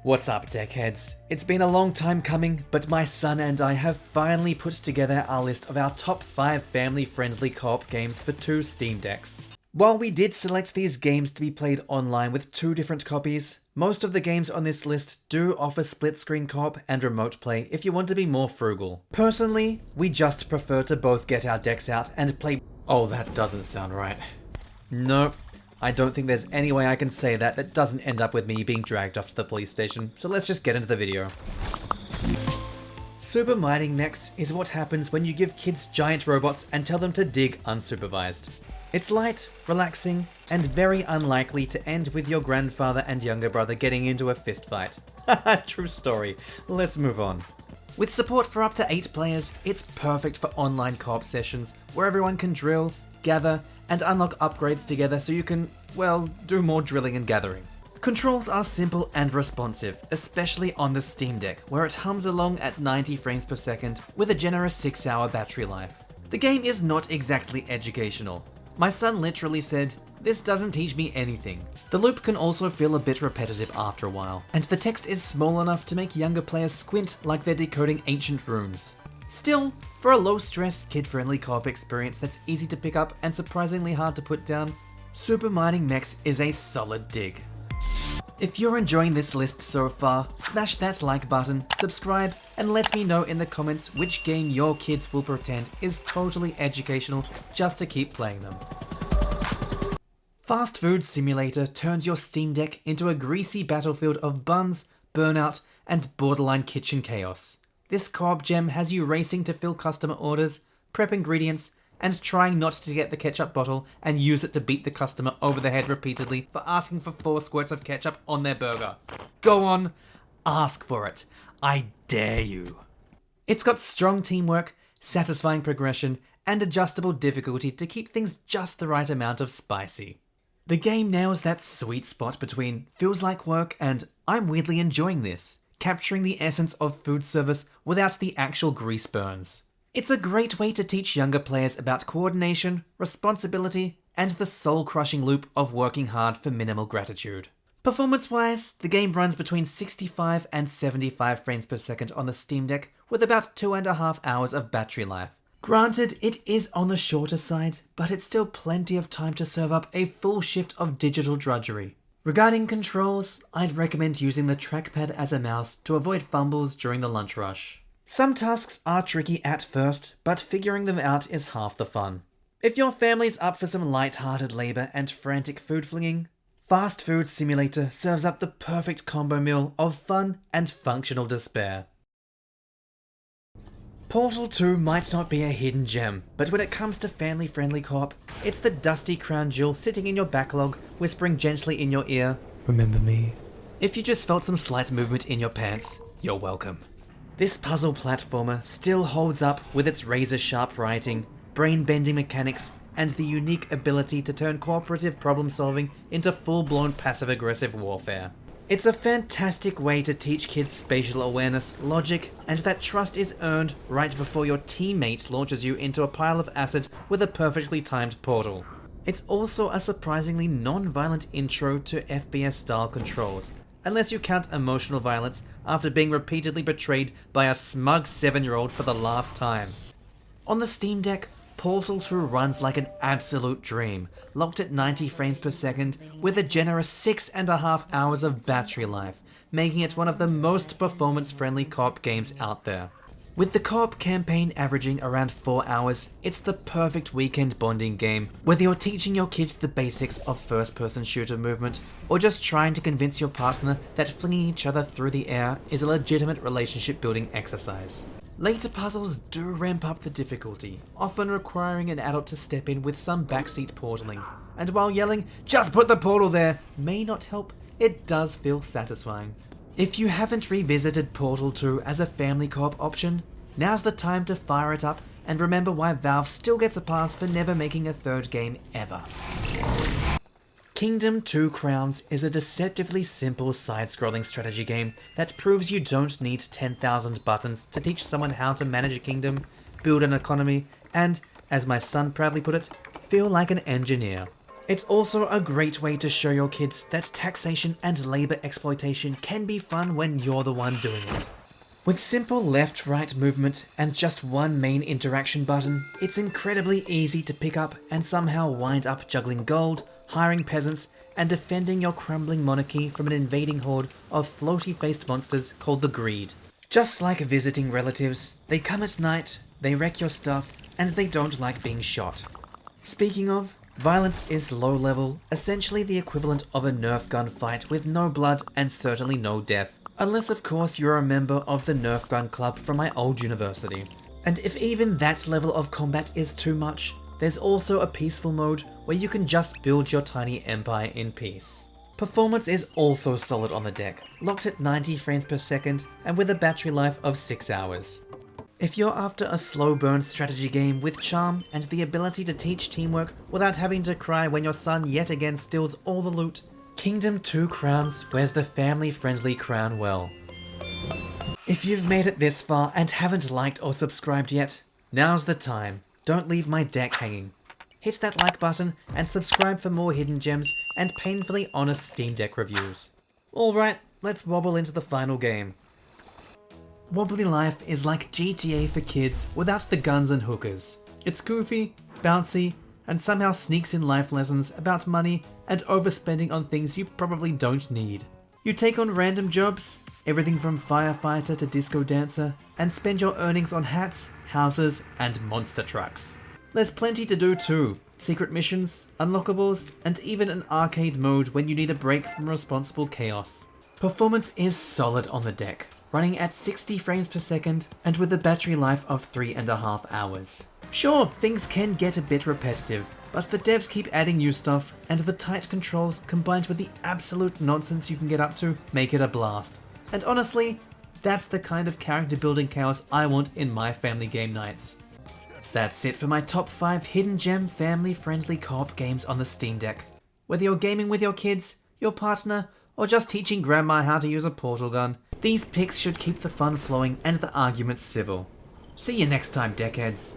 What's up, deckheads? It's been a long time coming, but my son and I have finally put together our list of our top 5 family-friendly co-op games for 2 Steam Decks. While we did select these games to be played online with 2 different copies, most of the games on this list do offer split-screen co-op and remote play if you want to be more frugal. Personally, we just prefer to both get our decks out and play— Oh, that doesn't sound right. Nope. I don't think there's any way I can say that doesn't end up with me being dragged off to the police station, so let's just get into the video. Super mining mechs is what happens when you give kids giant robots and tell them to dig unsupervised. It's light, relaxing, and very unlikely to end with your grandfather and younger brother getting into a fistfight. Haha, true story. Let's move on. With support for up to 8 players, it's perfect for online co-op sessions where everyone can drill, gather, and unlock upgrades together so you can, well, do more drilling and gathering. Controls are simple and responsive, especially on the Steam Deck, where it hums along at 90 frames per second with a generous 6-hour battery life. The game is not exactly educational. My son literally said, "This doesn't teach me anything." The loop can also feel a bit repetitive after a while, and the text is small enough to make younger players squint like they're decoding ancient runes. Still, for a low-stress, kid-friendly co-op experience that's easy to pick up and surprisingly hard to put down, Super Mining Mechs is a solid dig. If you're enjoying this list so far, smash that like button, subscribe, and let me know in the comments which game your kids will pretend is totally educational just to keep playing them. Fast Food Simulator turns your Steam Deck into a greasy battlefield of buns, burnout, and borderline kitchen chaos. This co-op gem has you racing to fill customer orders, prep ingredients, and trying not to get the ketchup bottle and use it to beat the customer over the head repeatedly for asking for 4 squirts of ketchup on their burger. Go on, ask for it. I dare you. It's got strong teamwork, satisfying progression, and adjustable difficulty to keep things just the right amount of spicy. The game nails that sweet spot between feels like work and I'm weirdly enjoying this, capturing the essence of food service without the actual grease burns. It's a great way to teach younger players about coordination, responsibility, and the soul-crushing loop of working hard for minimal gratitude. Performance-wise, the game runs between 65 and 75 frames per second on the Steam Deck with about 2.5 hours of battery life. Granted, it is on the shorter side, but it's still plenty of time to serve up a full shift of digital drudgery. Regarding controls, I'd recommend using the trackpad as a mouse to avoid fumbles during the lunch rush. Some tasks are tricky at first, but figuring them out is half the fun. If your family's up for some lighthearted labor and frantic food flinging, Fast Food Simulator serves up the perfect combo meal of fun and functional despair. Portal 2 might not be a hidden gem, but when it comes to family-friendly co-op, it's the dusty crown jewel sitting in your backlog, whispering gently in your ear, "Remember me?" If you just felt some slight movement in your pants, you're welcome. This puzzle platformer still holds up with its razor-sharp writing, brain-bending mechanics, and the unique ability to turn cooperative problem-solving into full-blown passive-aggressive warfare. It's a fantastic way to teach kids spatial awareness, logic, and that trust is earned right before your teammate launches you into a pile of acid with a perfectly timed portal. It's also a surprisingly non-violent intro to FPS-style controls, unless you count emotional violence after being repeatedly betrayed by a smug 7-year-old for the last time. On the Steam Deck, Portal 2 runs like an absolute dream, locked at 90 frames per second with a generous 6.5 hours of battery life, making it one of the most performance-friendly co-op games out there. With the co-op campaign averaging around 4 hours, it's the perfect weekend bonding game, whether you're teaching your kids the basics of first-person shooter movement, or just trying to convince your partner that flinging each other through the air is a legitimate relationship-building exercise. Later puzzles do ramp up the difficulty, often requiring an adult to step in with some backseat portaling, and while yelling, "Just put the portal there," may not help, it does feel satisfying. If you haven't revisited Portal 2 as a family co-op option, now's the time to fire it up and remember why Valve still gets a pass for never making a third game ever. Kingdom 2 Crowns is a deceptively simple side-scrolling strategy game that proves you don't need 10,000 buttons to teach someone how to manage a kingdom, build an economy, and, as my son proudly put it, feel like an engineer. It's also a great way to show your kids that taxation and labor exploitation can be fun when you're the one doing it. With simple left-right movement and just one main interaction button, it's incredibly easy to pick up and somehow wind up juggling gold, hiring peasants, and defending your crumbling monarchy from an invading horde of floaty-faced monsters called the Greed. Just like visiting relatives, they come at night, they wreck your stuff, and they don't like being shot. Speaking of, violence is low level, essentially the equivalent of a Nerf gun fight with no blood and certainly no death. Unless of course you're a member of the Nerf gun club from my old university. And if even that level of combat is too much, there's also a peaceful mode where you can just build your tiny empire in peace. Performance is also solid on the deck, locked at 90 frames per second and with a battery life of 6 hours. If you're after a slow burn strategy game with charm and the ability to teach teamwork without having to cry when your son yet again steals all the loot, Kingdom 2 Crowns wears the family-friendly crown well. If you've made it this far and haven't liked or subscribed yet, now's the time. Don't leave my deck hanging. Hit that like button and subscribe for more hidden gems and painfully honest Steam Deck reviews. Alright, let's wobble into the final game. Wobbly Life is like GTA for kids without the guns and hookers. It's goofy, bouncy, and somehow sneaks in life lessons about money and overspending on things you probably don't need. You take on random jobs, everything from firefighter to disco dancer, and spend your earnings on hats, houses, and monster trucks. There's plenty to do too. Secret missions, unlockables, and even an arcade mode when you need a break from responsible chaos. Performance is solid on the deck, running at 60 frames per second and with a battery life of 3.5 hours. Sure, things can get a bit repetitive, but the devs keep adding new stuff, and the tight controls combined with the absolute nonsense you can get up to make it a blast. And honestly, that's the kind of character building chaos I want in my family game nights. That's it for my top 5 hidden gem family friendly co-op games on the Steam Deck. Whether you're gaming with your kids, your partner, or just teaching grandma how to use a portal gun, these picks should keep the fun flowing and the arguments civil. See you next time, deckheads.